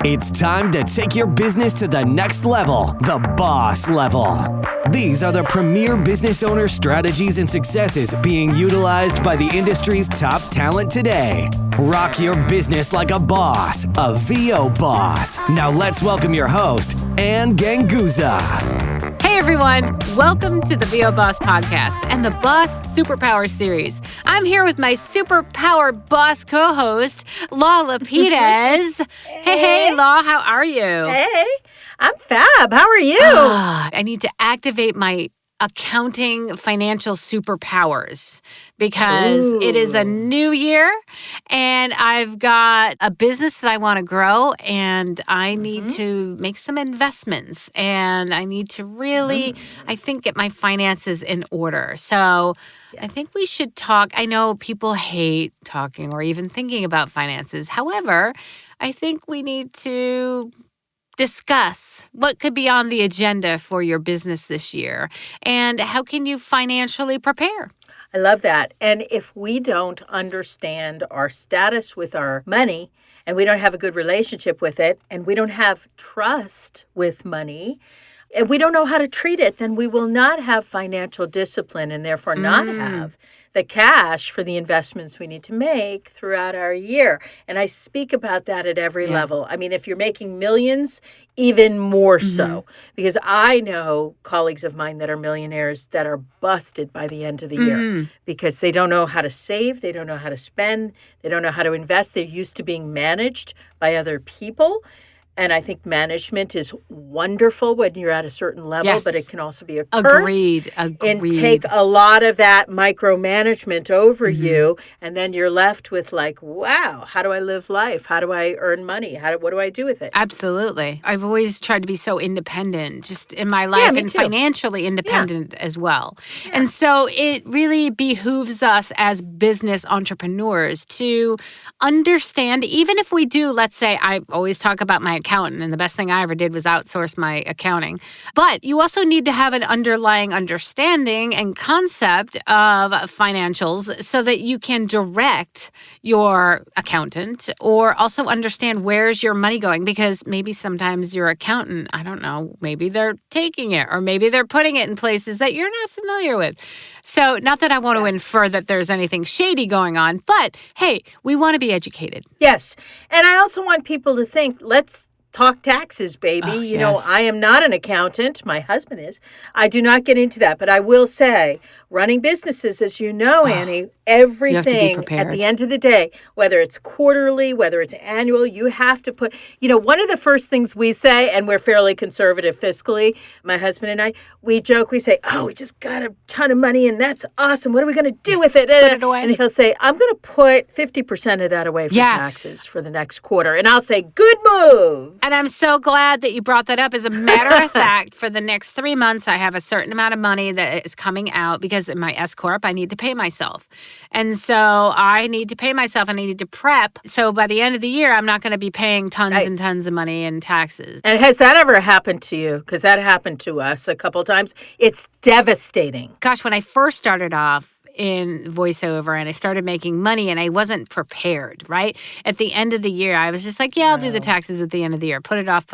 It's time to take your business to the next level, the boss level. These are the premier business owner strategies and successes being utilized by the industry's top talent today. Rock your business like a boss, a VO boss. Now let's welcome your host, Ann Ganguza. Hey everyone, welcome to the VO Boss Podcast and the Boss Superpower Series. I'm here with my Superpower Boss co-host, Law Lapidez. Hey, Law, how are you? Hey, I'm fab. How are you? I need to activate my accounting financial superpowers because it is a new year and I've got a business that I want to grow and I need to make some investments and I need to really, I think, get my finances in order. So I think we should talk. I know people hate talking or even thinking about finances. However, I think we need to discuss what could be on the agenda for your business this year and how can you financially prepare. I love that. And if we don't understand our status with our money and we don't have a good relationship with it and we don't have trust with money and we don't know how to treat it, then we will not have financial discipline and therefore not have the cash for the investments we need to make throughout our year. And I speak about that at every level. I mean, if you're making millions, even more so, because I know colleagues of mine that are millionaires that are busted by the end of the year because they don't know how to save, they don't know how to spend, they don't know how to invest. They're used to being managed by other people. And I think management is wonderful when you're at a certain level, but it can also be a curse. Agreed. And take a lot of that micromanagement over you, and then you're left with like, wow, how do I live life? How do I earn money? What do I do with it? Absolutely. I've always tried to be so independent just in my life and financially independent as well. Yeah. And so it really behooves us as business entrepreneurs to understand, even if we do, let's say, I always talk about my accountant, and the best thing I ever did was outsource my accounting. But you also need to have an underlying understanding and concept of financials so that you can direct your accountant or also understand where's your money going, because maybe sometimes your accountant, I don't know, maybe they're taking it or maybe they're putting it in places that you're not familiar with. So not that I want to infer that there's anything shady going on, but hey, we want to be educated. Yes. And I also want people to think, let's talk taxes, baby. You know, I am not an accountant. My husband is. I do not get into that. But I will say, running businesses, as you know, Annie, everything at the end of the day, whether it's quarterly, whether it's annual, you have to put, one of the first things we say, and we're fairly conservative fiscally, my husband and I, we joke, we say, oh, we just got a ton of money and that's awesome. What are we going to do with it? Put it away. And he'll say, I'm going to put 50% of that away for taxes for the next quarter. And I'll say, good move. And I'm so glad that you brought that up. As a matter of fact, for the next 3 months, I have a certain amount of money that is coming out because in my S Corp, I need to pay myself. And so I need to pay myself and I need to prep. So by the end of the year, I'm not going to be paying tons and tons of money in taxes. And has that ever happened to you? Because that happened to us a couple of times. It's devastating. Gosh, when I first started off in Voiceover and I started making money and I wasn't prepared, right? At the end of the year, I was just like, I'll do the taxes at the end of the year. Put it off.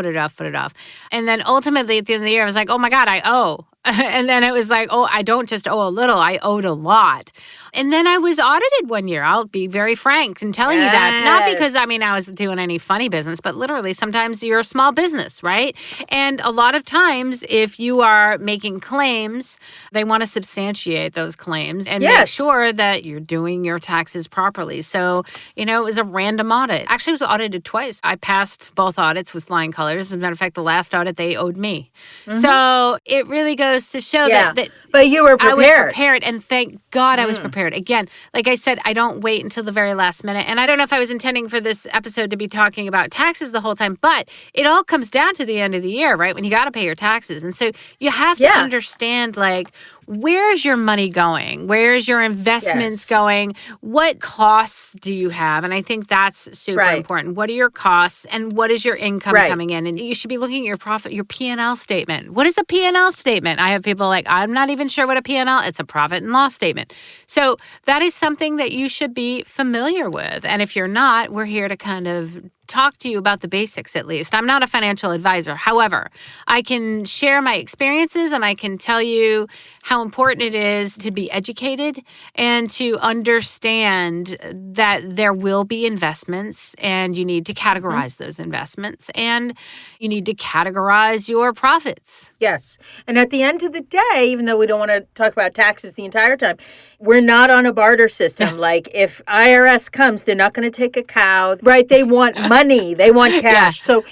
And then ultimately at the end of the year, I was like, oh my God, I owe. And then it was like, I don't just owe a little, I owed a lot. And then I was audited one year. I'll be very frank in telling you that. Not because, I was doing any funny business, but literally sometimes you're a small business, right? And a lot of times if you are making claims, they want to substantiate those claims and make sure that you're doing your taxes properly. So, it was a random audit. Actually, I was audited twice. I passed both audits with flying colors. As a matter of fact, the last audit, they owed me. So it really goes to show that but you were prepared. I was prepared, and thank God I was prepared. Again, like I said, I don't wait until the very last minute. And I don't know if I was intending for this episode to be talking about taxes the whole time, but it all comes down to the end of the year, right? When you got to pay your taxes. And so you have to understand, like, where's your money going? Where's your investments going? What costs do you have? And I think that's super important. What are your costs and what is your income coming in? And you should be looking at your profit, your P&L statement. What is a P&L statement? I have people like, I'm not even sure what a P&L, it's a profit and loss statement. So that is something that you should be familiar with. And if you're not, we're here to kind of talk to you about the basics at least. I'm not a financial advisor. However, I can share my experiences and I can tell you how important it is to be educated and to understand that there will be investments and you need to categorize those investments and you need to categorize your profits. Yes. And at the end of the day, even though we don't want to talk about taxes the entire time, we're not on a barter system. Like if IRS comes, they're not going to take a cow, right? They want money. They want cash. So,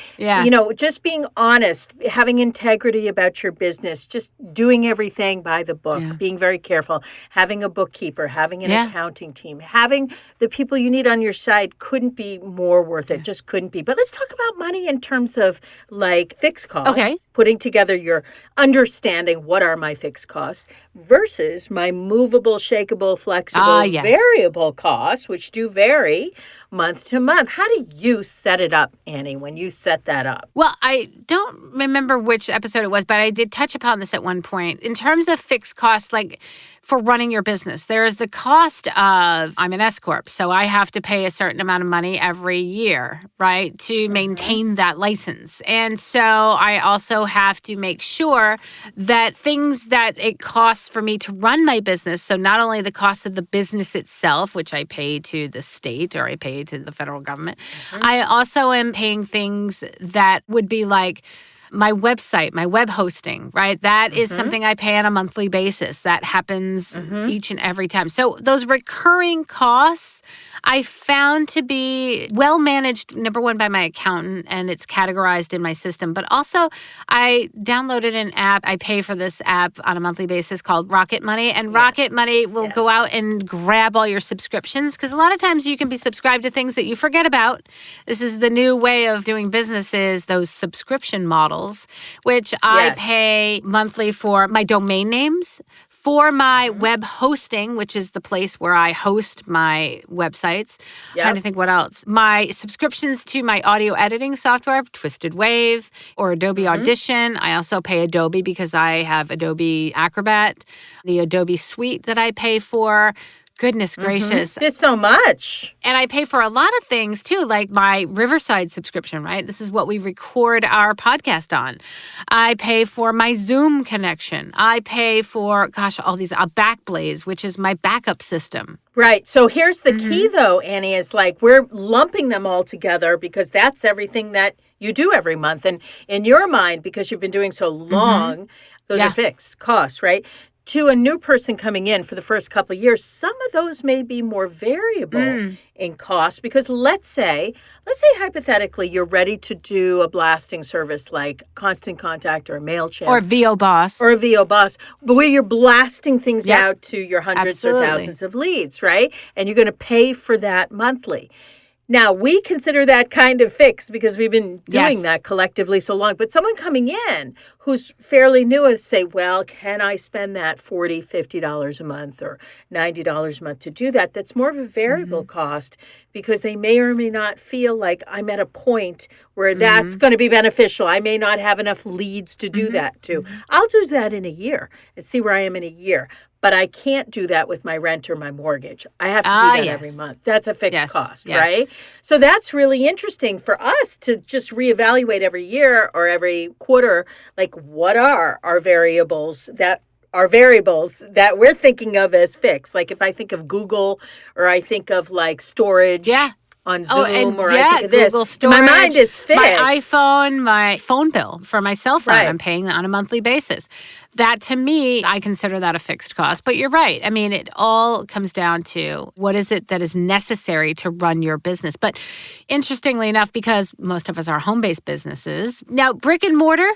just being honest, having integrity about your business, just doing everything by the book, being very careful, having a bookkeeper, having an accounting team, having the people you need on your side couldn't be more worth it. Just couldn't be. But let's talk about money in terms of like fixed costs. Okay. Putting together your understanding what are my fixed costs versus my movable, shakeable, flexible, variable costs, which do vary month to month. How do you set it up, Annie, when you set that up? Well, I don't remember which episode it was, but I did touch upon this at one point. In terms of fixed costs, like for running your business, there is the cost of, I'm an S Corp, so I have to pay a certain amount of money every year, right, to maintain that license. And so I also have to make sure that things that it costs for me to run my business, so not only the cost of the business itself, which I pay to the state or I pay to the federal government, I also am paying things that would be like my website, my web hosting, right? That is something I pay on a monthly basis. That happens each and every time. So those recurring costs I found to be well managed, number one, by my accountant, and it's categorized in my system. But also, I downloaded an app. I pay for this app on a monthly basis called Rocket Money. And Rocket Money will go out and grab all your subscriptions because a lot of times you can be subscribed to things that you forget about. This is the new way of doing business is those subscription models, which I pay monthly for my domain names, for my web hosting, which is the place where I host my websites. I'm trying to think what else. My subscriptions to my audio editing software, Twisted Wave or Adobe Audition. I also pay Adobe because I have Adobe Acrobat, the Adobe Suite that I pay for. Goodness gracious. There's so much. And I pay for a lot of things too, like my Riverside subscription, right? This is what we record our podcast on. I pay for my Zoom connection. I pay for, all these, Backblaze, which is my backup system. Right. So here's the key though, Annie, is like we're lumping them all together because that's everything that you do every month. And in your mind, because you've been doing so long, those are fixed costs, right? To a new person coming in for the first couple of years, some of those may be more variable in cost because let's say hypothetically you're ready to do a blasting service like Constant Contact or MailChimp. Or VO Boss. But where you're blasting things out to your hundreds or thousands of leads, right? And you're going to pay for that monthly. Now, we consider that kind of fixed because we've been doing that collectively so long. But someone coming in who's fairly new would say, well, can I spend that $40, $50 a month or $90 a month to do that? That's more of a variable cost because they may or may not feel like I'm at a point where that's going to be beneficial. I may not have enough leads to do that too. I'll do that in a year and see where I am in a year. But I can't do that with my rent or my mortgage. I have to do that every month. That's a fixed cost, right? So that's really interesting for us to just reevaluate every year or every quarter, like what are our variables that we're thinking of as fixed. Like if I think of Google or I think of like storage. On Zoom I think of this. Google storage, in my mind, it's fixed. My iPhone, my phone bill for my cell phone, I'm paying on a monthly basis. That, to me, I consider that a fixed cost. But you're right. I mean, it all comes down to what is it that is necessary to run your business. But interestingly enough, because most of us are home-based businesses, now brick and mortar,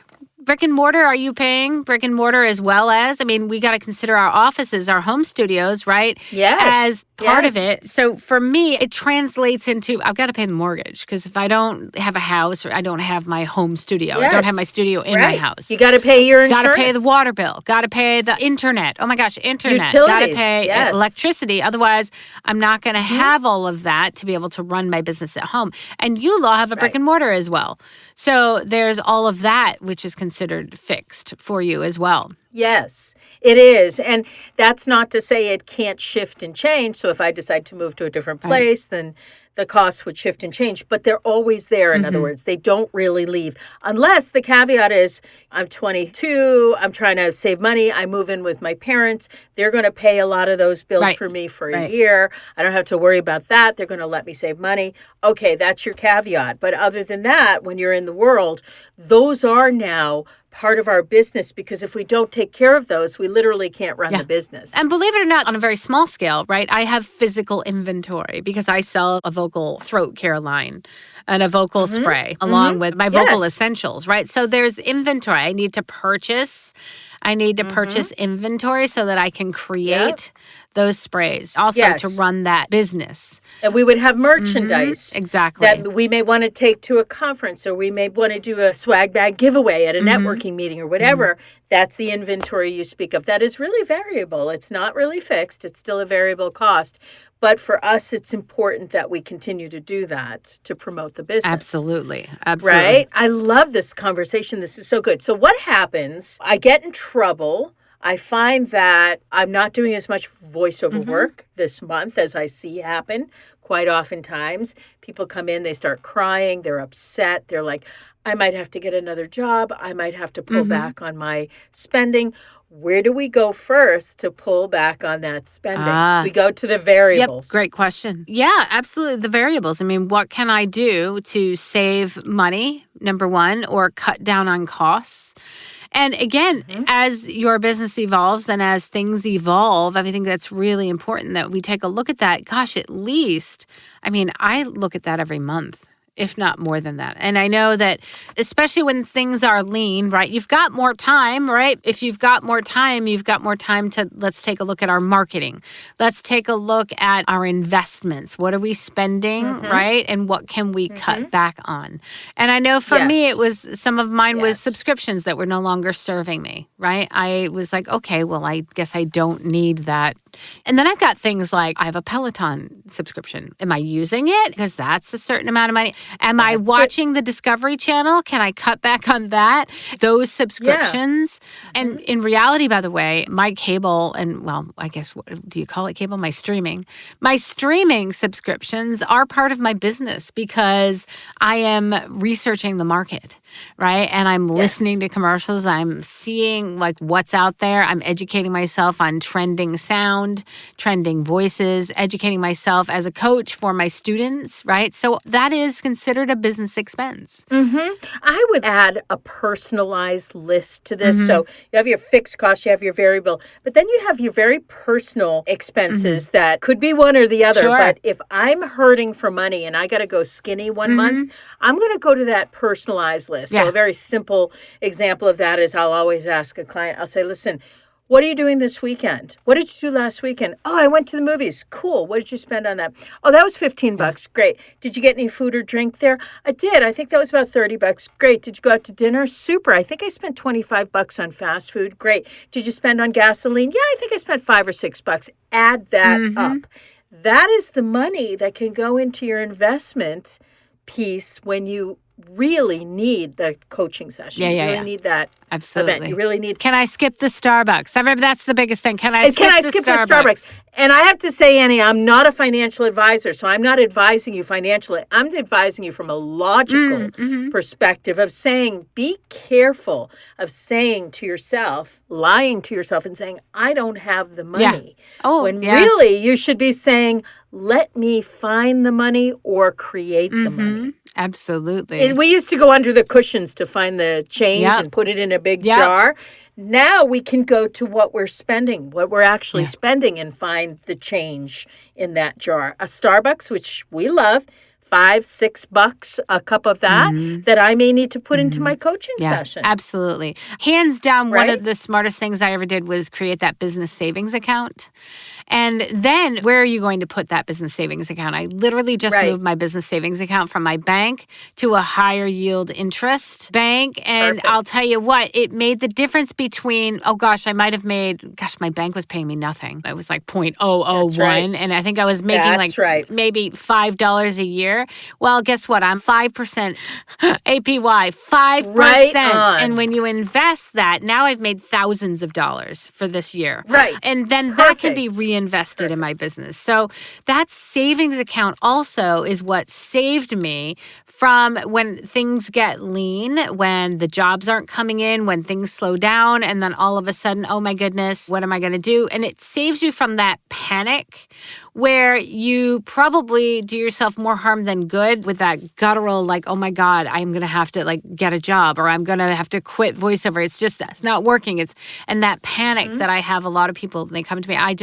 are you paying brick and mortar as well as? I mean, we got to consider our offices, our home studios, right? As part of it. So for me, it translates into I've got to pay the mortgage because if I don't have a house or I don't have my home studio, I don't have my studio in my house. You got to pay your insurance. Got to pay the water bill. Got to pay the internet. Oh my gosh, internet. Utilities. Got to pay electricity. Otherwise, I'm not going to have all of that to be able to run my business at home. And you all have a brick and mortar as well. So there's all of that, which is considered fixed for you as well. Yes, it is. And that's not to say it can't shift and change. So if I decide to move to a different place, then the costs would shift and change, but they're always there. In other words, they don't really leave unless the caveat is I'm 22, I'm trying to save money, I move in with my parents. They're going to pay a lot of those bills for me for a year. I don't have to worry about that. They're going to let me save money. Okay, that's your caveat. But other than that, when you're in the world, those are now part of our business, because if we don't take care of those, we literally can't run the business. And believe it or not, on a very small scale, right, I have physical inventory because I sell a vocal throat care line and a vocal spray along with my vocal essentials, right? So there's inventory. I need to purchase inventory so that I can create those sprays. Also to run that business. And we would have merchandise. Exactly. That we may want to take to a conference, or we may want to do a swag bag giveaway at a networking meeting or whatever. That's the inventory you speak of. That is really variable. It's not really fixed. It's still a variable cost. But for us, it's important that we continue to do that to promote the business. Absolutely. Right? I love this conversation. This is so good. So what happens? I get in trouble. I find that I'm not doing as much voiceover work this month as I see happen quite oftentimes. People come in, they start crying, they're upset. They're like, I might have to get another job. I might have to pull back on my spending. Where do we go first to pull back on that spending? We go to the variables. Yep, great question. Yeah, absolutely. The variables. I mean, what can I do to save money, number one, or cut down on costs? And again, as your business evolves and as things evolve, I think that's really important that we take a look at that. Gosh, at least, I mean, I look at that every month, if not more than that. And I know that especially when things are lean, right? You've got more time, right? If you've got more time, to, let's take a look at our marketing. Let's take a look at our investments. What are we spending, right? And what can we cut back on? And I know for me, it was, some of mine was subscriptions that were no longer serving me, right? I was like, okay, well, I guess I don't need that. And then I've got things like I have a Peloton subscription. Am I using it? Because that's a certain amount of money. Am I watching the Discovery Channel? Can I cut back on that? Those subscriptions. And in reality, by the way, my cable and, well, I guess, do you call it cable? My streaming subscriptions are part of my business because I am researching the market, right? And I'm listening to commercials. I'm seeing like what's out there. I'm educating myself on trending sound, trending voices, educating myself as a coach for my students, right? So that is considered a business expense. I would add a personalized list to this. So you have your fixed costs, you have your variable, but then you have your very personal expenses that could be one or the other. But if I'm hurting for money and I got to go skinny one month, I'm going to go to that personalized list. So a very simple example of that is I'll always ask a client, I'll say, listen, what are you doing this weekend? What did you do last weekend? Oh, I went to the movies. Cool. What did you spend on that? Oh, that was $15. Great. Did you get any food or drink there? I did. I think that was about $30. Great. Did you go out to dinner? Super. I think I spent $25 on fast food. Great. Did you spend on gasoline? Yeah, I think I spent $5 or $6. Add that up. That is the money that can go into your investment piece when you really need the coaching session. You really need that event. You really need... Can I skip the Starbucks? I remember that's the biggest thing. Can I skip the Starbucks? And I have to say, Annie, I'm not a financial advisor, so I'm not advising you financially. I'm advising you from a logical perspective of saying, be careful of saying to yourself, lying to yourself and saying, I don't have the money. Really, you should be saying, let me find the money or create the money. Absolutely. We used to go under the cushions to find the change and put it in a big jar. Now we can go to what we're spending, what we're actually spending, and find the change in that jar. A Starbucks, which we love, $5, $6 a cup of that, that I may need to put into my coaching session. Absolutely. Hands down, one of the smartest things I ever did was create that business savings account. And then where are you going to put that business savings account? I literally just moved my business savings account from my bank to a higher yield interest bank. And I'll tell you what, it made the difference between, my bank was paying me nothing. It was like 0.001. And I think I was making maybe $5 a year. Well, guess what? I'm 5% APY, 5%. And when you invest that, now I've made thousands of dollars for this year. And then that can be reinvested reinvested in my business. So that savings account also is what saved me from when things get lean, when the jobs aren't coming in, when things slow down, and then all of a sudden, oh my goodness, what am I going to do? And it saves you from that panic where you probably do yourself more harm than good with that guttural, like, oh my God, I'm going to have to like get a job, or I'm going to have to quit voiceover. It's not working. And that panic that I have, a lot of people, they come to me, I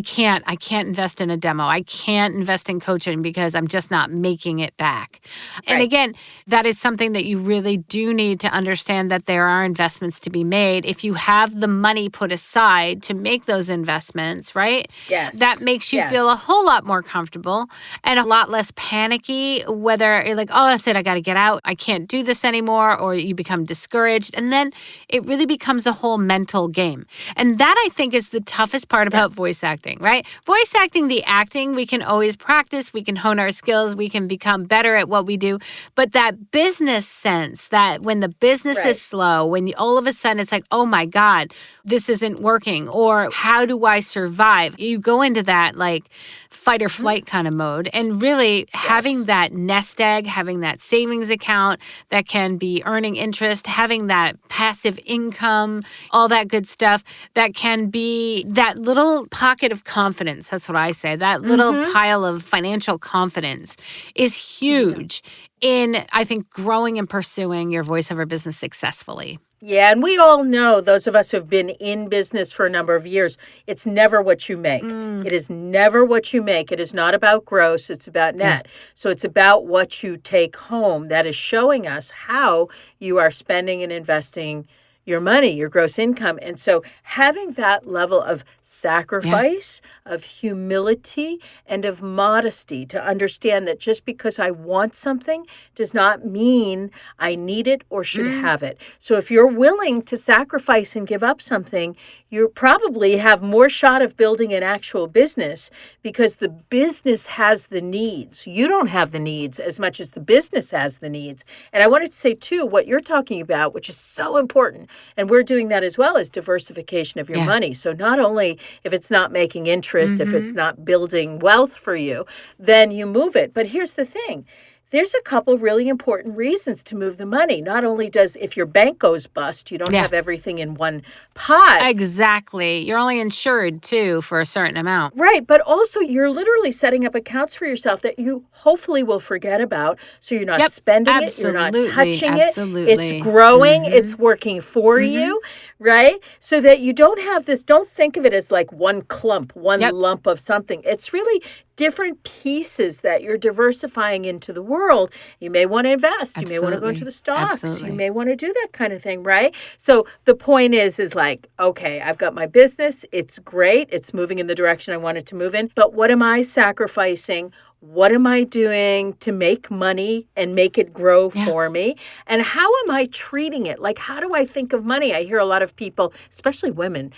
can't invest in a demo. I can't invest in coaching because I'm just not making it back. And again, that is something that you really do need to understand, that there are investments to be made. If you have the money put aside to make those investments, right? Yes. That makes you feel a whole lot more comfortable and a lot less panicky, whether you're like, oh, that's it, I got to get out. I can't do this anymore, or you become discouraged. And then it really becomes a whole mental game. And that, I think, is the toughest part about voice acting, right? Voice acting, the acting, we can always practice, we can hone our skills, we can become better at what we do. But that business sense, that when the business is slow, when all of a sudden it's like, oh my God, this isn't working, or how do I survive? You go into that like fight or flight kind of mode. And really having that nest egg, having that savings account that can be earning interest, having that passive income, all that good stuff, that can be that little pocket of confidence. That's what I say. That little pile of financial confidence is huge in, I think, growing and pursuing your voiceover business successfully. Yeah, and we all know, those of us who have been in business for a number of years, it's never what you make. It is never what you make. It is not about gross, it's about net. So it's about what you take home. That is showing us how you are spending and investing your money, your gross income. And so having that level of sacrifice, of humility, and of modesty to understand that just because I want something does not mean I need it or should have it. So if you're willing to sacrifice and give up something, you probably have more shot of building an actual business, because the business has the needs. You don't have the needs as much as the business has the needs. And I wanted to say, too, what you're talking about, which is so important, and we're doing that as well, as diversification of your money. So not only if it's not making interest, if it's not building wealth for you, then you move it. But here's the thing. There's a couple really important reasons to move the money. Not only does, if your bank goes bust, you don't have everything in one pot. Exactly. You're only insured, too, for a certain amount. Right. But also, you're literally setting up accounts for yourself that you hopefully will forget about. So you're not spending it. You're not touching it. It's growing. It's working for you. Right. So that you don't have this, don't think of it as like one clump, one lump of something. It's really different pieces that you're diversifying into the world. You may want to invest. You may want to go into the stocks. You may want to do that kind of thing, right? So the point is like, okay, I've got my business. It's great. It's moving in the direction I want it to move in. But what am I sacrificing? What am I doing to make money and make it grow for me? And how am I treating it? Like, how do I think of money? I hear a lot of people, especially women,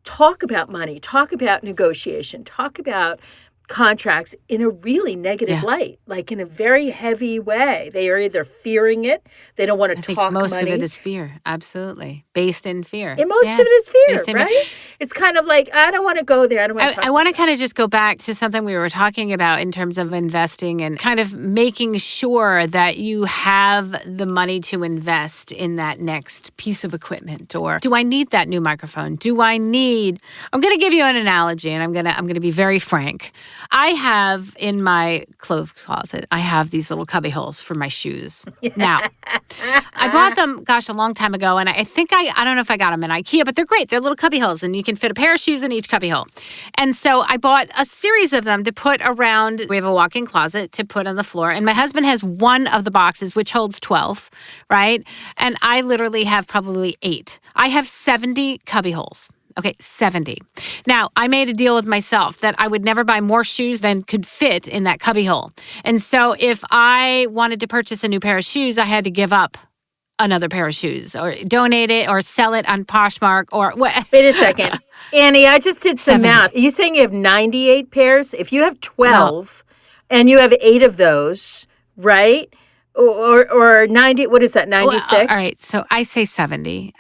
talk about money, talk about negotiation, talk about contracts in a really negative light, like in a very heavy way. They are either fearing it, they don't want to talk money. Most of it is fear, absolutely, based in fear. And most of it is fear, right? It's kind of like, I don't want to go there. I don't want to talk. I want to kind of just go back to something we were talking about in terms of investing and kind of making sure that you have the money to invest in that next piece of equipment. Or do I need that new microphone? I'm going to give you an analogy, and I'm going to be very frank. I have in my clothes closet, I have these little cubby holes for my shoes. Now, I bought them, a long time ago, and I think I don't know if I got them in IKEA, but they're great. They're little cubby holes, and you can fit a pair of shoes in each cubby hole. And so I bought a series of them to put around. We have a walk-in closet to put on the floor, and my husband has one of the boxes, which holds 12, right? And I literally have probably 8. I have 70 cubby holes. Okay, 70. Now, I made a deal with myself that I would never buy more shoes than could fit in that cubby hole. And so if I wanted to purchase a new pair of shoes, I had to give up another pair of shoes or donate it or sell it on Poshmark or what. Wait a second. Annie, I just did some math. Are you saying you have 98 pairs? If you have 12 and you have 8 of those, right? Or 90, what is that, 96? Well, all right, so I say 70.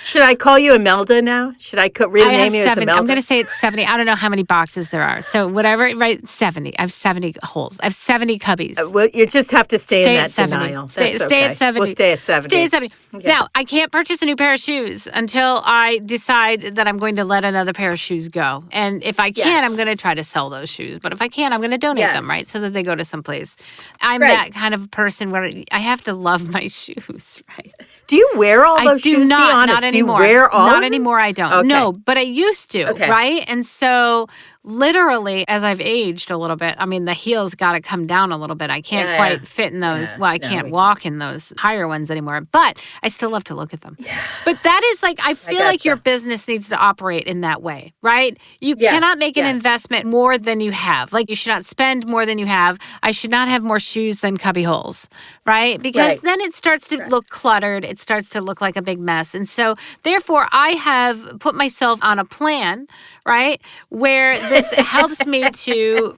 Should I call you Imelda now? Should I rename you as 70. Imelda? I'm going to say it's 70. I don't know how many boxes there are. So whatever, right? 70. I have 70 holes. I have 70 cubbies. Well, you just have to stay in at that 70. denial. Stay at 70. We'll stay at 70. Stay at 70. Okay. Now, I can't purchase a new pair of shoes until I decide that I'm going to let another pair of shoes go. And if I can, I'm going to try to sell those shoes. But if I can't, I'm going to donate them, right? So that they go to someplace. I'm that kind of person where I have to love my shoes, right? Do you wear all those shoes? Be honest. Not anymore. Do you wear all? Not anymore. I don't. Okay. No, but I used to, right? And so literally, as I've aged a little bit, I mean, the heels got to come down a little bit. I can't quite fit in those. Yeah, I can't walk in those higher ones anymore, but I still love to look at them. Yeah. But that is like, I feel like your business needs to operate in that way, right? You cannot make an investment more than you have. Like, you should not spend more than you have. I should not have more shoes than cubby holes, right? Because then it starts to look cluttered. It starts to look like a big mess. And so, therefore, I have put myself on a plan, right, where this helps me to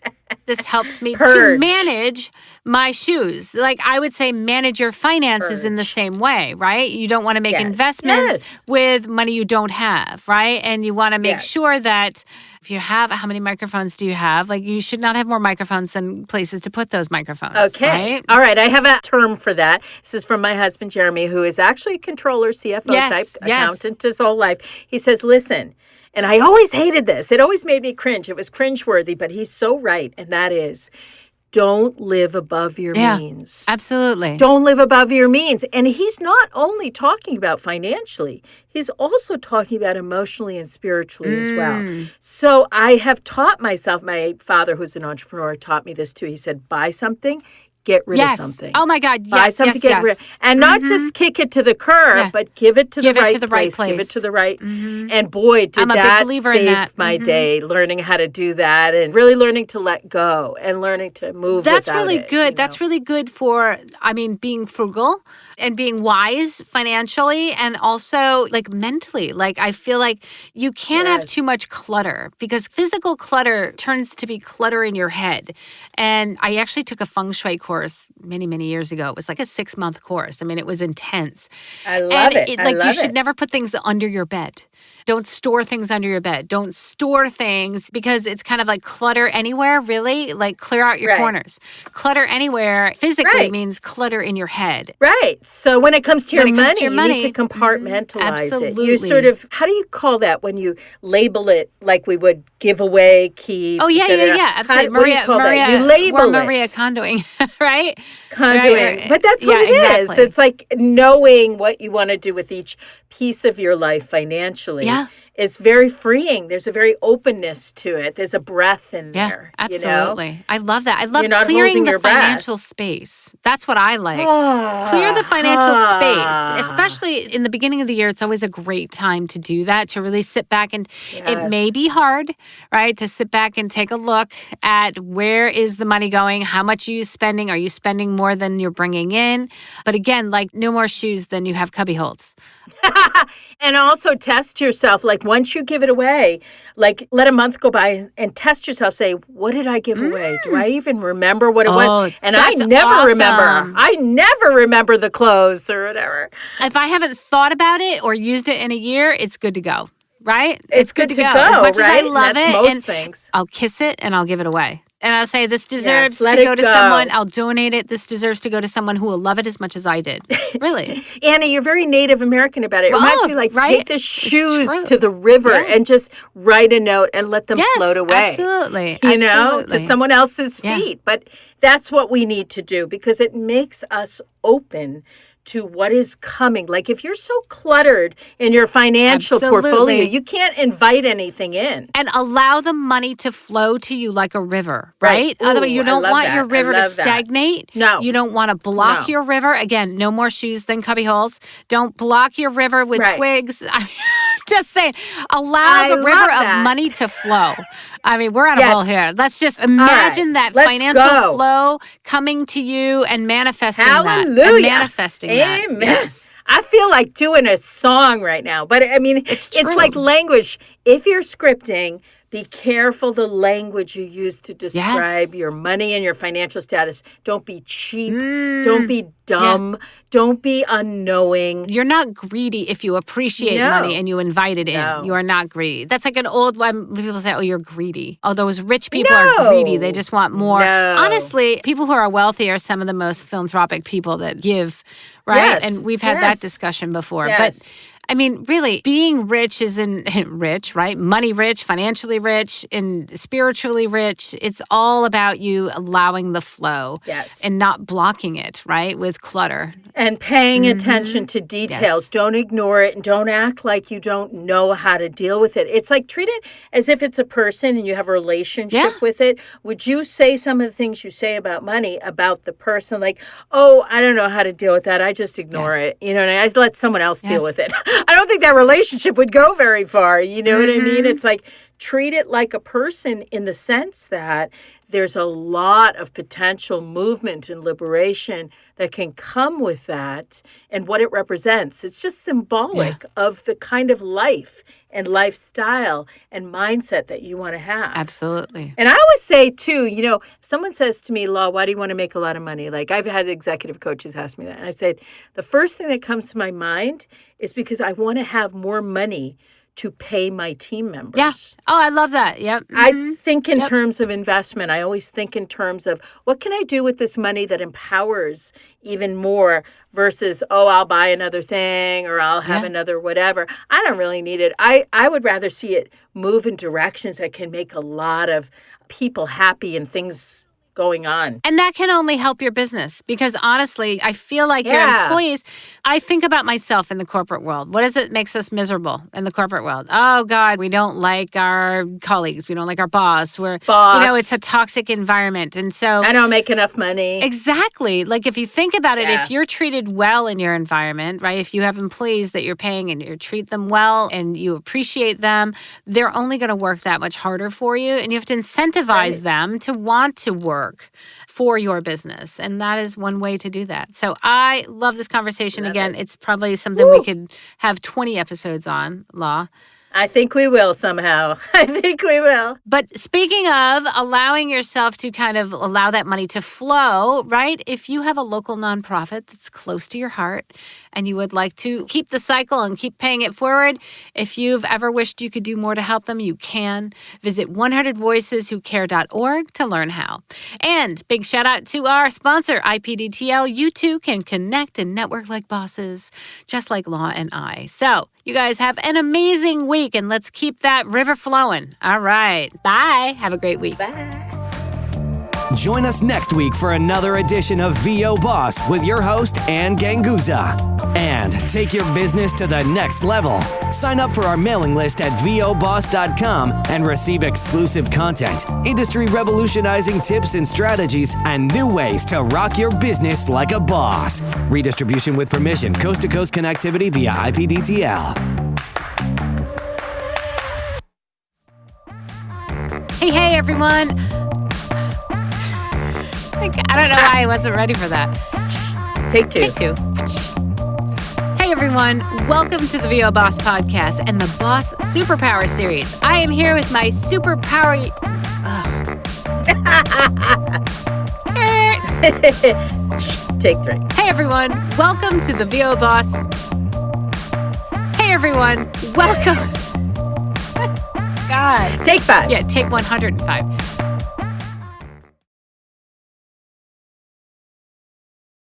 manage my shoes. Like, I would say manage your finances in the same way, right? You don't want to make investments with money you don't have, right? And you want to make sure that if you have, how many microphones do you have? Like, you should not have more microphones than places to put those microphones. Okay. Right? All right. I have a term for that. This is from my husband, Jeremy, who is actually a controller, CFO type accountant his whole life. He says, listen, and I always hated this. It always made me cringe. It was cringeworthy, but he's so right. And that is, don't live above your means. Absolutely. Don't live above your means. And he's not only talking about financially, he's also talking about emotionally and spiritually as well. So I have taught myself, my father, who's an entrepreneur, taught me this too. He said, buy something, get rid of something. Oh my God, Buy something, get rid of. And not just kick it to the curb, but give it to the right place. Give it to the right. And boy, did that save my day, learning how to do that and really learning to let go and learning to move That's without really it, good. That's really good for, I mean, being frugal and being wise financially and also like mentally. Like, I feel like you can't have too much clutter because physical clutter turns to be clutter in your head. And I actually took a feng shui course many, many years ago. It was like a 6-month course. I mean, it was intense. I love it. You should never put things under your bed. Don't store things under your bed. Don't store things because it's kind of like clutter anywhere, really. Like, clear out your corners. Clutter anywhere physically means clutter in your head. Right. So when it comes to your money, you need to compartmentalize it. You sort of, how do you call that when you label it like we would give away, keep? Oh, yeah. Absolutely. What do you call that? You label Maria Kondoing, right? Conduing. Right. But that's what it is. It's like knowing what you want to do with each piece of your life financially is very freeing. There's a very openness to it. There's a breath in there. Absolutely. You know? I love that. I love clearing the financial space. That's what I like. Clear the financial space. Especially in the beginning of the year, it's always a great time to do that, to really sit back and it may be hard, right? To sit back and take a look at where is the money going? How much are you spending? Are you spending more than you're bringing in? But again, like, no more shoes than you have cubby holes. And also test yourself. Like, once you give it away, like, let a month go by and test yourself. Say, what did I give away? Do I even remember what it was? And I never remember. I never remember the clothes or whatever. If I haven't thought about it or used it in a year, it's good to go, right? It's good to go. As much as I love That's it, most things. I'll kiss it and I'll give it away. And I'll say, this deserves to go to someone. I'll donate it. This deserves to go to someone who will love it as much as I did. Really. Anna, you're very Native American about it. It reminds me, like, take the shoes to the river and just write a note and let them float away. Absolutely. You know, to someone else's feet. But that's what we need to do because it makes us open to what is coming. Like, if you're so cluttered in your financial portfolio, you can't invite anything in. And allow the money to flow to you like a river, right? Otherwise, you don't want your river to stagnate. No. You don't want to block your river. Again, no more shoes than cubby holes. Don't block your river with twigs. I'm just saying, allow the river of money to flow. I mean, we're on a roll here. Let's just imagine that financial flow coming to you and manifesting that. And manifesting that. Amen. Yes. I feel like doing a song right now. But I mean, it's like language. If you're scripting, Be careful the language you use to describe your money and your financial status. Don't be cheap. Don't be dumb. Don't be unknowing. You're not greedy if you appreciate money and you invite it in. You are not greedy. That's like an old one. People say, oh, you're greedy. Oh, those rich people are greedy. They just want more. Honestly, people who are wealthy are some of the most philanthropic people that give, right? Yes. And we've had that discussion before. But I mean, really, being rich isn't rich, right? Money rich, financially rich, and spiritually rich. It's all about you allowing the flow and not blocking it, right, with clutter. And paying attention to details. Don't ignore it and don't act like you don't know how to deal with it. It's like treat it as if it's a person and you have a relationship with it. Would you say some of the things you say about money about the person? Like, oh, I don't know how to deal with that. I just ignore it. You know, and I just let someone else deal with it. I don't think that relationship would go very far. You know what I mean? It's like treat it like a person in the sense that there's a lot of potential movement and liberation that can come with that and what it represents. It's just symbolic of the kind of life and lifestyle and mindset that you want to have. Absolutely. And I always say, too, you know, if someone says to me, Law, why do you want to make a lot of money? Like I've had executive coaches ask me that. And I said, the first thing that comes to my mind is because I want to have more money to pay my team members. Yeah. Oh, I love that. Yep. I think in terms of investment. I always think in terms of what can I do with this money that empowers even more versus, oh, I'll buy another thing or I'll have another whatever. I don't really need it. I would rather see it move in directions that can make a lot of people happy and things going on. And that can only help your business because honestly, I feel like your employees, I think about myself in the corporate world. What is it makes us miserable in the corporate world? Oh God, we don't like our colleagues. We don't like our boss. You know, it's a toxic environment. And so I don't make enough money. Exactly. Like if you think about it, if you're treated well in your environment, right? If you have employees that you're paying and you treat them well and you appreciate them, they're only going to work that much harder for you. And you have to incentivize them to want to work for your business. And that is one way to do that. So I love this conversation. Again, it's probably something we could have 20 episodes on, Law. I think we will somehow. I think we will. But speaking of allowing yourself to kind of allow that money to flow, right? If you have a local nonprofit that's close to your heart and you would like to keep the cycle and keep paying it forward, if you've ever wished you could do more to help them, you can. Visit 100voiceswhocare.org to learn how. And big shout out to our sponsor, IPDTL. You too can connect and network like bosses, just like Law and I. So you guys have an amazing week, and let's keep that river flowing. All right. Bye. Have a great week. Bye. Join us next week for another edition of VO Boss with your host, Ann Ganguza. And take your business to the next level. Sign up for our mailing list at voboss.com and receive exclusive content, industry revolutionizing tips and strategies, and new ways to rock your business like a boss. Redistribution with permission, coast-to-coast connectivity via IPDTL. Hey, everyone. I don't know why I wasn't ready for that. Take two. Hey, everyone. Welcome to the VO Boss Podcast and the Boss Superpower Series. I am here with my superpower... Take three. Hey, everyone. Welcome to the VO Boss... Hey, everyone. Welcome... God. Take five. Yeah, take 105.